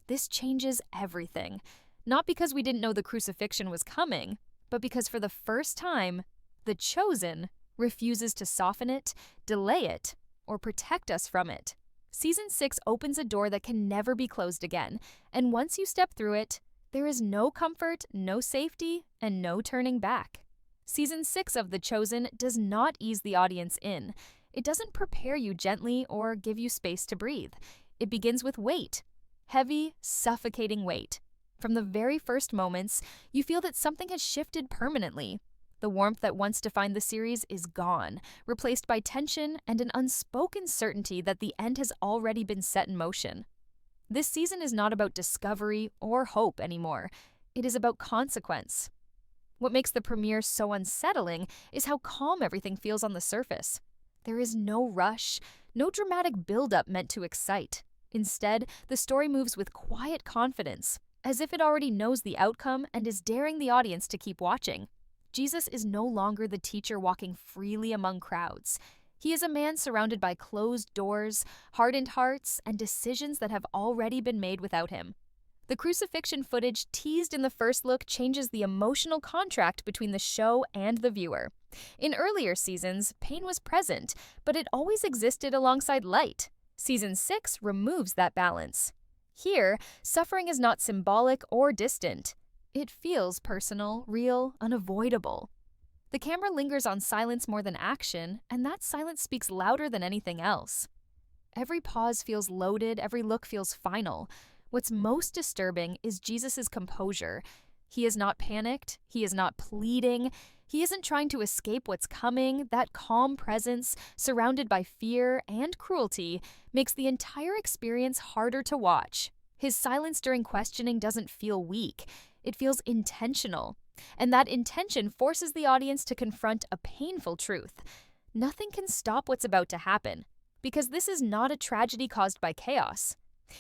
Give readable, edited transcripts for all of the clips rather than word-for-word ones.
this changes everything. Not because we didn't know the crucifixion was coming, but because for the first time, the chosen refuses to soften it, delay it, or protect us from it. Season 6 opens a door that can never be closed again, and once you step through it, there is no comfort, no safety, and no turning back. Season 6 of The Chosen does not ease the audience in. It doesn't prepare you gently or give you space to breathe. It begins with weight. Heavy, suffocating weight. From the very first moments, you feel that something has shifted permanently. The warmth that once defined the series is gone, replaced by tension and an unspoken certainty that the end has already been set in motion. This season is not about discovery or hope anymore. It is about consequence. What makes the premiere so unsettling is how calm everything feels on the surface. There is no rush, no dramatic build-up meant to excite. Instead, the story moves with quiet confidence, as if it already knows the outcome and is daring the audience to keep watching. Jesus is no longer the teacher walking freely among crowds. He is a man surrounded by closed doors, hardened hearts, and decisions that have already been made without him. The crucifixion footage teased in the first look changes the emotional contract between the show and the viewer. In earlier seasons, pain was present, but it always existed alongside light. Season 6 removes that balance. Here, suffering is not symbolic or distant. It feels personal, real, unavoidable. The camera lingers on silence more than action, and that silence speaks louder than anything else. Every pause feels loaded, every look feels final. What's most disturbing is Jesus' composure. He is not panicked, he is not pleading, he isn't trying to escape what's coming. That calm presence, surrounded by fear and cruelty, makes the entire experience harder to watch. His silence during questioning doesn't feel weak, it feels intentional. And that intention forces the audience to confront a painful truth. Nothing can stop what's about to happen, because this is not a tragedy caused by chaos.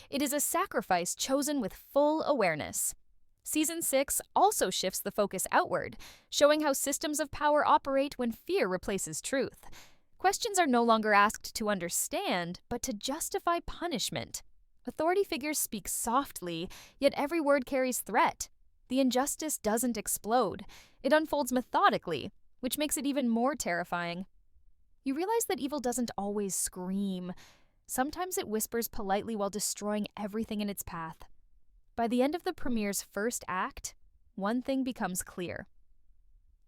It is a sacrifice chosen with full awareness. Season 6 also shifts the focus outward, showing how systems of power operate when fear replaces truth. Questions are no longer asked to understand, but to justify punishment. Authority figures speak softly, yet every word carries threat. The injustice doesn't explode. It unfolds methodically, which makes it even more terrifying. You realize that evil doesn't always scream. Sometimes it whispers politely while destroying everything in its path. By the end of the premiere's first act, one thing becomes clear.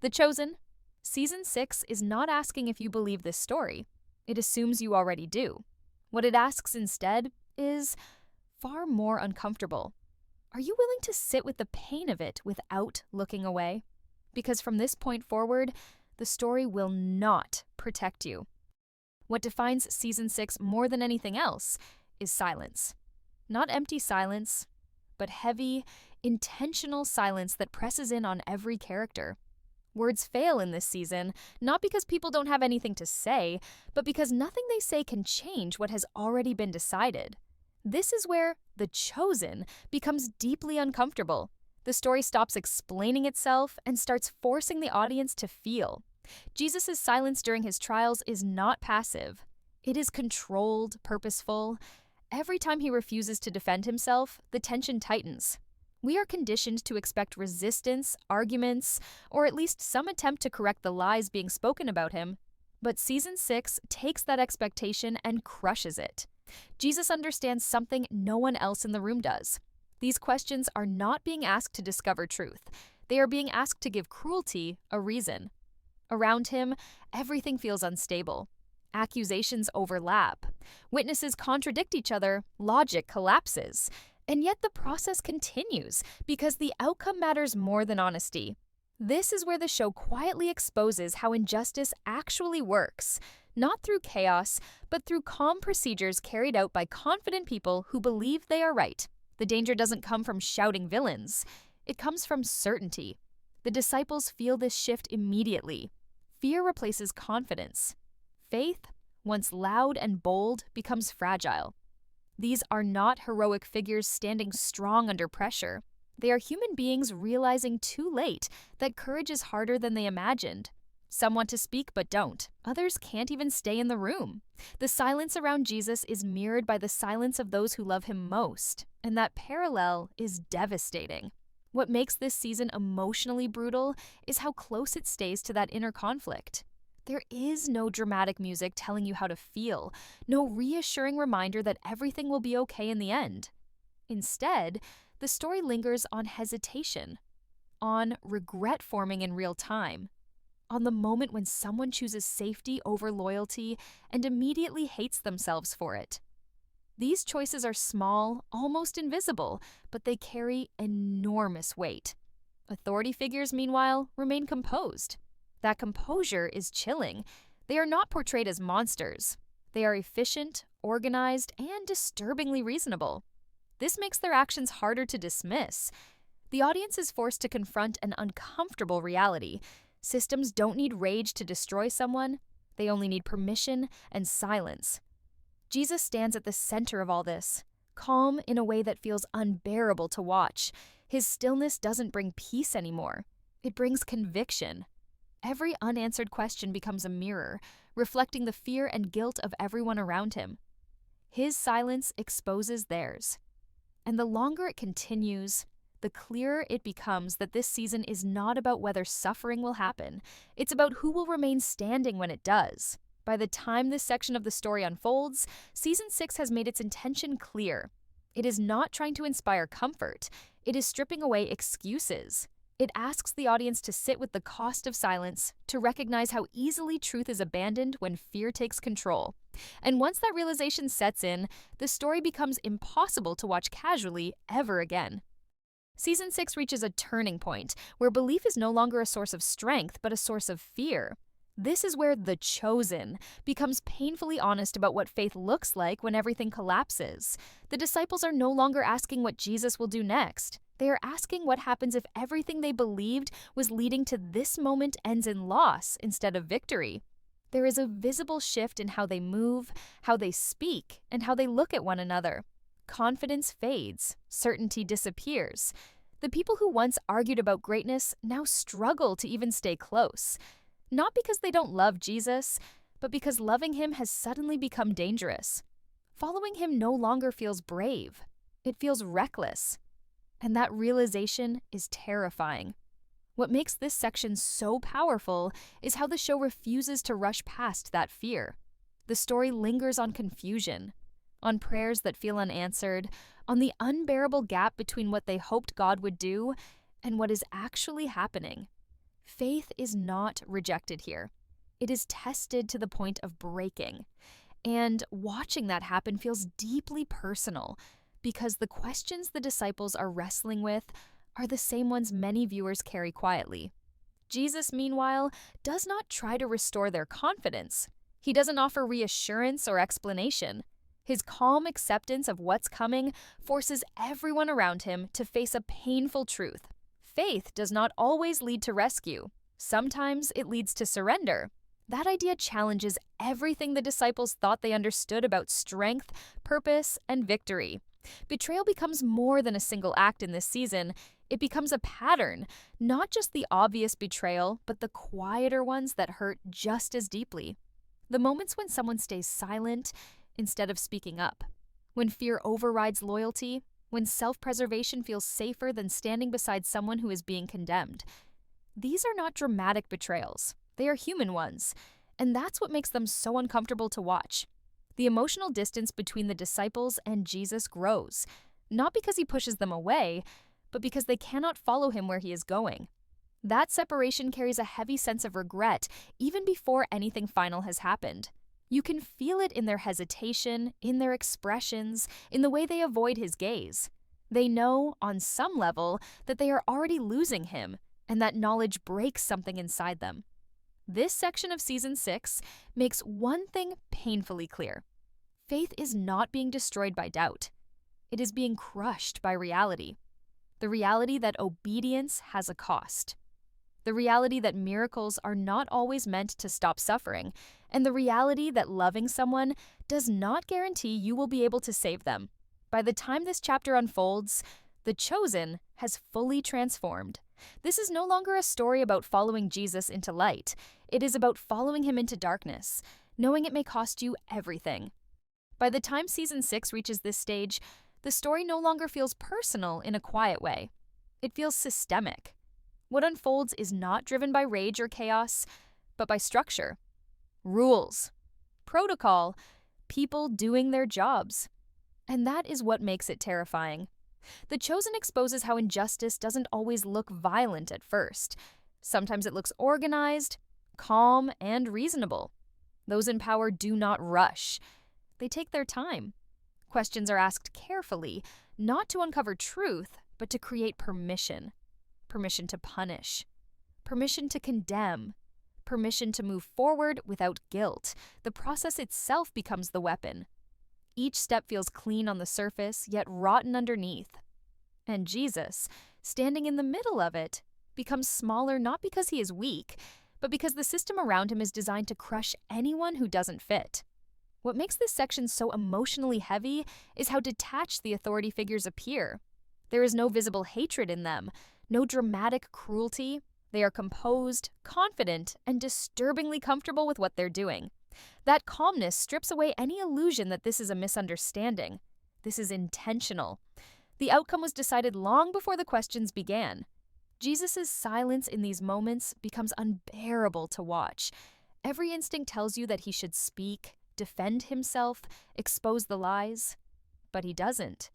The Chosen, Season 6 is not asking if you believe this story. It assumes you already do. What it asks instead is far more uncomfortable. Are you willing to sit with the pain of it without looking away? Because from this point forward, the story will not protect you. What defines Season 6 more than anything else is silence. Not empty silence, but heavy, intentional silence that presses in on every character. Words fail in this season, not because people don't have anything to say, but because nothing they say can change what has already been decided. This is where The Chosen becomes deeply uncomfortable. The story stops explaining itself and starts forcing the audience to feel. Jesus' silence during his trials is not passive. It is controlled, purposeful. Every time he refuses to defend himself, the tension tightens. We are conditioned to expect resistance, arguments, or at least some attempt to correct the lies being spoken about him. But Season 6 takes that expectation and crushes it. Jesus understands something no one else in the room does. These questions are not being asked to discover truth. They are being asked to give cruelty a reason. Around him, everything feels unstable. Accusations overlap. Witnesses contradict each other. Logic collapses. And yet the process continues because the outcome matters more than honesty. This is where the show quietly exposes how injustice actually works. Not through chaos, but through calm procedures carried out by confident people who believe they are right. The danger doesn't come from shouting villains. It comes from certainty. The disciples feel this shift immediately. Fear replaces confidence. Faith, once loud and bold, becomes fragile. These are not heroic figures standing strong under pressure. They are human beings realizing too late that courage is harder than they imagined. Some want to speak but don't. Others can't even stay in the room. The silence around Jesus is mirrored by the silence of those who love him most. And that parallel is devastating. What makes this season emotionally brutal is how close it stays to that inner conflict. There is no dramatic music telling you how to feel, no reassuring reminder that everything will be okay in the end. Instead, the story lingers on hesitation, on regret forming in real time, on the moment when someone chooses safety over loyalty and immediately hates themselves for it. These choices are small, almost invisible, but they carry enormous weight. Authority figures, meanwhile, remain composed. That composure is chilling. They are not portrayed as monsters. They are efficient, organized, and disturbingly reasonable. This makes their actions harder to dismiss. The audience is forced to confront an uncomfortable reality. Systems don't need rage to destroy someone. They only need permission and silence. Jesus stands at the center of all this, calm in a way that feels unbearable to watch. His stillness doesn't bring peace anymore. It brings conviction. Every unanswered question becomes a mirror, reflecting the fear and guilt of everyone around him. His silence exposes theirs. And the longer it continues, the clearer it becomes that this season is not about whether suffering will happen. It's about who will remain standing when it does. By the time this section of the story unfolds, Season 6 has made its intention clear. It is not trying to inspire comfort. It is stripping away excuses. It asks the audience to sit with the cost of silence, to recognize how easily truth is abandoned when fear takes control. And once that realization sets in, the story becomes impossible to watch casually ever again. Season 6 reaches a turning point where belief is no longer a source of strength, but a source of fear. This is where the chosen becomes painfully honest about what faith looks like when everything collapses. The disciples are no longer asking what Jesus will do next. They are asking what happens if everything they believed was leading to this moment ends in loss instead of victory. There is a visible shift in how they move, how they speak, and how they look at one another. Confidence fades, certainty disappears. The people who once argued about greatness now struggle to even stay close. Not because they don't love Jesus, but because loving him has suddenly become dangerous. Following him no longer feels brave. It feels reckless. And that realization is terrifying. What makes this section so powerful is how the show refuses to rush past that fear. The story lingers on confusion, on prayers that feel unanswered, on the unbearable gap between what they hoped God would do and what is actually happening. Faith is not rejected here. It is tested to the point of breaking. And watching that happen feels deeply personal, because the questions the disciples are wrestling with are the same ones many viewers carry quietly. Jesus, meanwhile, does not try to restore their confidence. He doesn't offer reassurance or explanation. His calm acceptance of what's coming forces everyone around him to face a painful truth. Faith does not always lead to rescue. Sometimes it leads to surrender. That idea challenges everything the disciples thought they understood about strength, purpose, and victory. Betrayal becomes more than a single act in this season. It becomes a pattern, not just the obvious betrayal, but the quieter ones that hurt just as deeply. The moments when someone stays silent instead of speaking up, when fear overrides loyalty, when self-preservation feels safer than standing beside someone who is being condemned. These are not dramatic betrayals. They are human ones, and that's what makes them so uncomfortable to watch. The emotional distance between the disciples and Jesus grows, not because he pushes them away, but because they cannot follow him where he is going. That separation carries a heavy sense of regret even before anything final has happened. You can feel it in their hesitation, in their expressions, in the way they avoid his gaze. They know, on some level, that they are already losing him, and that knowledge breaks something inside them. This section of Season 6 makes one thing painfully clear. Faith is not being destroyed by doubt. It is being crushed by reality. The reality that obedience has a cost. The reality that miracles are not always meant to stop suffering, and the reality that loving someone does not guarantee you will be able to save them. By the time this chapter unfolds, the chosen has fully transformed. This is no longer a story about following Jesus into light. It is about following him into darkness, knowing it may cost you everything. By the time Season 6 reaches this stage, The story no longer feels personal in a quiet way. It feels systemic. What unfolds is not driven by rage or chaos, but by structure, rules, protocol, people doing their jobs. And that is what makes it terrifying. The Chosen exposes how injustice doesn't always look violent at first. Sometimes it looks organized, calm, and reasonable. Those in power do not rush. They take their time. Questions are asked carefully, not to uncover truth, but to create permission. Permission to punish. Permission to condemn. Permission to move forward without guilt. The process itself becomes the weapon. Each step feels clean on the surface, yet rotten underneath. And Jesus, standing in the middle of it, becomes smaller not because he is weak, but because the system around him is designed to crush anyone who doesn't fit. What makes this section so emotionally heavy is how detached the authority figures appear. There is no visible hatred in them, no dramatic cruelty. They are composed, confident, and disturbingly comfortable with what they're doing. That calmness strips away any illusion that this is a misunderstanding. This is intentional. The outcome was decided long before the questions began. Jesus' silence in these moments becomes unbearable to watch. Every instinct tells you that he should speak, defend himself, expose the lies. But he doesn't.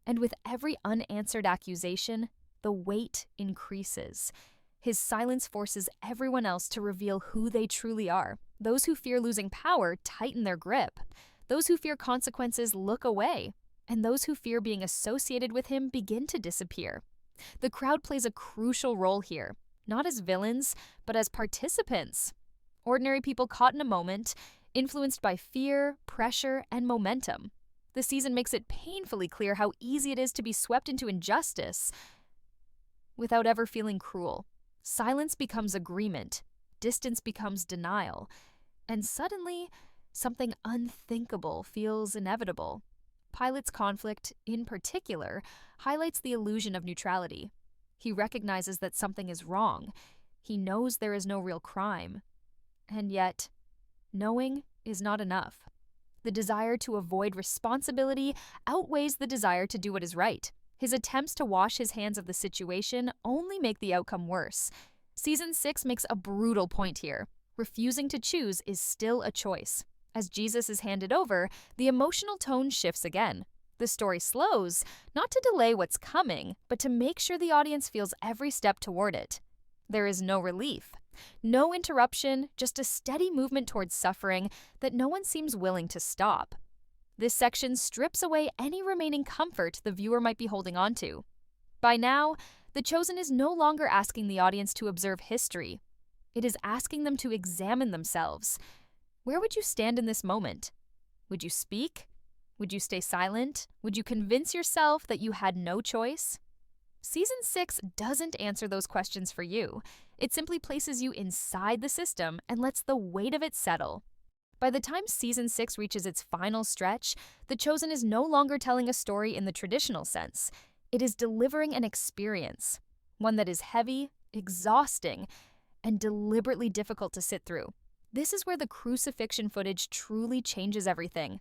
And with every unanswered accusation, the weight increases. His silence forces everyone else to reveal who they truly are. Those who fear losing power tighten their grip. Those who fear consequences look away. And those who fear being associated with him begin to disappear. The crowd plays a crucial role here, not as villains, but as participants. Ordinary people caught in a moment, influenced by fear, pressure, and momentum. The season makes it painfully clear how easy it is to be swept into injustice without ever feeling cruel. Silence becomes agreement, distance becomes denial, and suddenly, something unthinkable feels inevitable. Pilate's conflict, in particular, highlights the illusion of neutrality. He recognizes that something is wrong. He knows there is no real crime. And yet, knowing is not enough. The desire to avoid responsibility outweighs the desire to do what is right. His attempts to wash his hands of the situation only make the outcome worse. Season 6 makes a brutal point here. Refusing to choose is still a choice. As Jesus is handed over, the emotional tone shifts again. The story slows, not to delay what's coming, but to make sure the audience feels every step toward it. There is no relief, no interruption, just a steady movement towards suffering that no one seems willing to stop. This section strips away any remaining comfort the viewer might be holding on to. By now, The Chosen is no longer asking the audience to observe history. It is asking them to examine themselves. Where would you stand in this moment? Would you speak? Would you stay silent? Would you convince yourself that you had no choice? Season 6 doesn't answer those questions for you. It simply places you inside the system and lets the weight of it settle. By the time Season 6 reaches its final stretch, The Chosen is no longer telling a story in the traditional sense. It is delivering an experience, one that is heavy, exhausting, and deliberately difficult to sit through. This is where the crucifixion footage truly changes everything.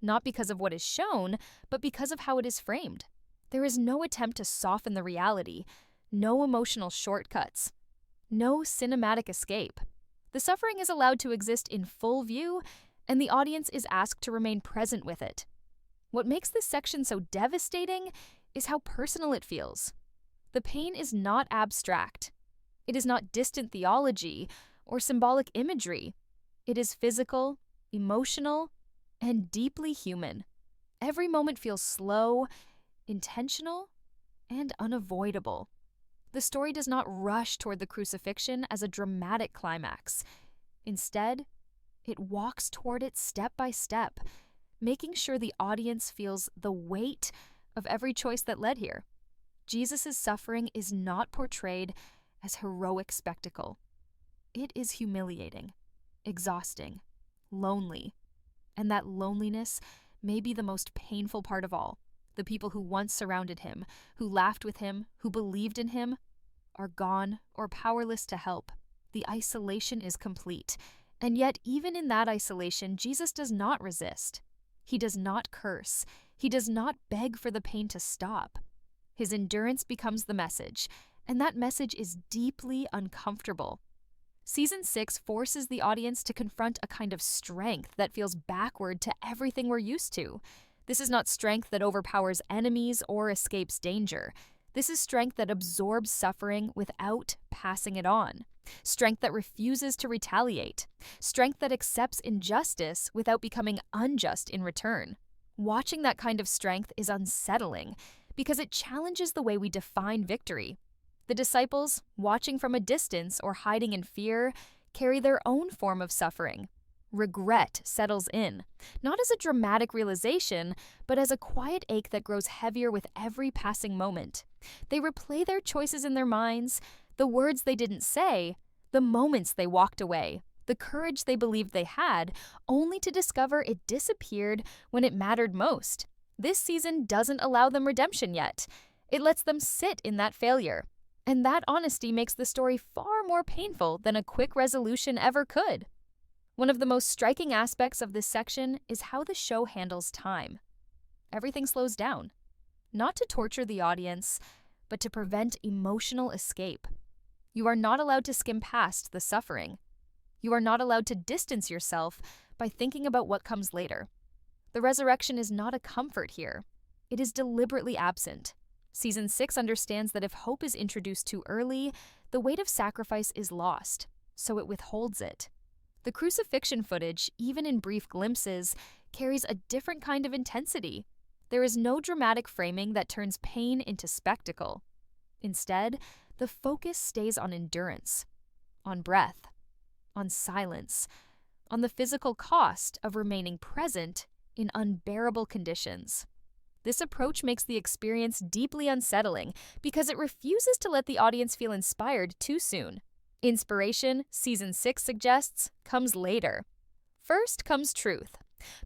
Not because of what is shown, but because of how it is framed. There is no attempt to soften the reality, no emotional shortcuts, no cinematic escape. The suffering is allowed to exist in full view, and the audience is asked to remain present with it. What makes this section so devastating is how personal it feels. The pain is not abstract. It is not distant theology or symbolic imagery. It is physical, emotional, and deeply human. Every moment feels slow, intentional, and unavoidable. The story does not rush toward the crucifixion as a dramatic climax. Instead, it walks toward it step by step, making sure the audience feels the weight of every choice that led here. Jesus' suffering is not portrayed as heroic spectacle. It is humiliating, exhausting, lonely, and that loneliness may be the most painful part of all. The people who once surrounded him, who laughed with him, who believed in him, are gone or powerless to help. The isolation is complete. And yet, even in that isolation, Jesus does not resist. He does not curse. He does not beg for the pain to stop. His endurance becomes the message, and that message is deeply uncomfortable. Season 6 forces the audience to confront a kind of strength that feels backward to everything we're used to. This is not strength that overpowers enemies or escapes danger. This is strength that absorbs suffering without passing it on. Strength that refuses to retaliate. Strength that accepts injustice without becoming unjust in return. Watching that kind of strength is unsettling because it challenges the way we define victory. The disciples, watching from a distance or hiding in fear, carry their own form of suffering. Regret settles in, not as a dramatic realization, but as a quiet ache that grows heavier with every passing moment. They replay their choices in their minds, the words they didn't say, the moments they walked away, the courage they believed they had, only to discover it disappeared when it mattered most. This season doesn't allow them redemption yet. It lets them sit in that failure. And that honesty makes the story far more painful than a quick resolution ever could. One of the most striking aspects of this section is how the show handles time. Everything slows down, not to torture the audience, but to prevent emotional escape. You are not allowed to skim past the suffering. You are not allowed to distance yourself by thinking about what comes later. The resurrection is not a comfort here. It is deliberately absent. Season 6 understands that if hope is introduced too early, the weight of sacrifice is lost, so it withholds it. The crucifixion footage, even in brief glimpses, carries a different kind of intensity. There is no dramatic framing that turns pain into spectacle. Instead, the focus stays on endurance, on breath, on silence, on the physical cost of remaining present in unbearable conditions. This approach makes the experience deeply unsettling because it refuses to let the audience feel inspired too soon. Inspiration, Season 6 suggests, comes later. First comes truth.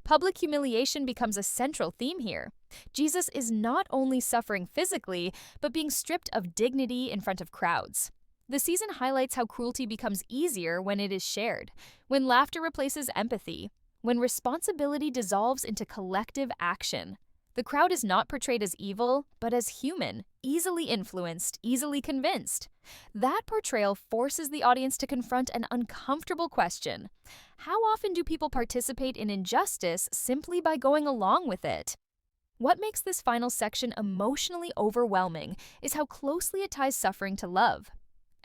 Public humiliation becomes a central theme here. Jesus is not only suffering physically, but being stripped of dignity in front of crowds. The season highlights how cruelty becomes easier when it is shared, when laughter replaces empathy, when responsibility dissolves into collective action. The crowd is not portrayed as evil, but as human, easily influenced, easily convinced. That portrayal forces the audience to confront an uncomfortable question. How often do people participate in injustice simply by going along with it? What makes this final section emotionally overwhelming is how closely it ties suffering to love.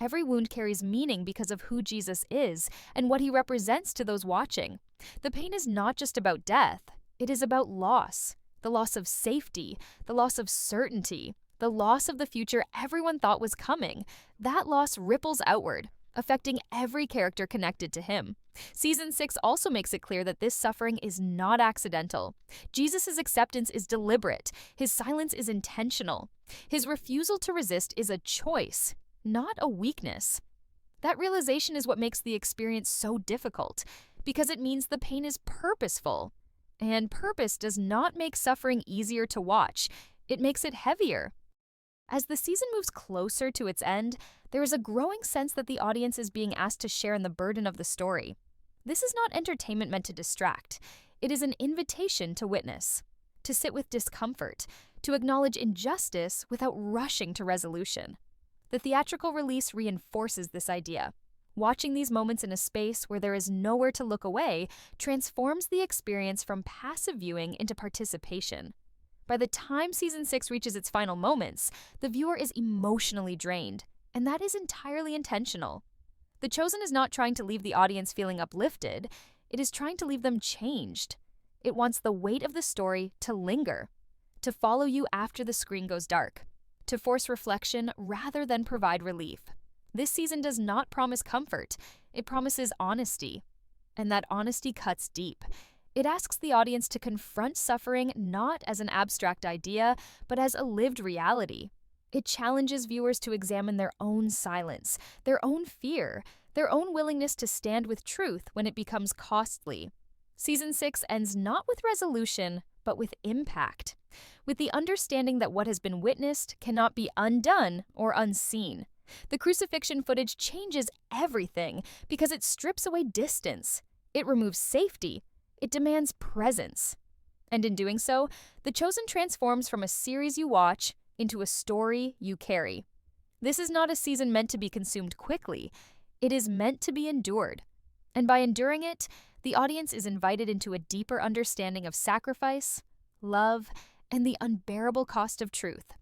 Every wound carries meaning because of who Jesus is and what he represents to those watching. The pain is not just about death, it is about loss. The loss of safety, the loss of certainty, the loss of the future everyone thought was coming. That loss ripples outward, affecting every character connected to him. Season 6 also makes it clear that this suffering is not accidental. Jesus' acceptance is deliberate. His silence is intentional. His refusal to resist is a choice, not a weakness. That realization is what makes the experience so difficult, because it means the pain is purposeful. And purpose does not make suffering easier to watch, it makes it heavier. As the season moves closer to its end, there is a growing sense that the audience is being asked to share in the burden of the story. This is not entertainment meant to distract. It is an invitation to witness, to sit with discomfort, to acknowledge injustice without rushing to resolution. The theatrical release reinforces this idea. Watching these moments in a space where there is nowhere to look away transforms the experience from passive viewing into participation. By the time Season 6 reaches its final moments, the viewer is emotionally drained, and that is entirely intentional. The Chosen is not trying to leave the audience feeling uplifted, it is trying to leave them changed. It wants the weight of the story to linger, to follow you after the screen goes dark, to force reflection rather than provide relief. This season does not promise comfort, it promises honesty. And that honesty cuts deep. It asks the audience to confront suffering not as an abstract idea, but as a lived reality. It challenges viewers to examine their own silence, their own fear, their own willingness to stand with truth when it becomes costly. Season 6 ends not with resolution, but with impact, with the understanding that what has been witnessed cannot be undone or unseen. The crucifixion footage changes everything because it strips away distance. It removes safety. It demands presence. And in doing so, The Chosen transforms from a series you watch into a story you carry. This is not a season meant to be consumed quickly. It is meant to be endured. And by enduring it, the audience is invited into a deeper understanding of sacrifice, love, and the unbearable cost of truth.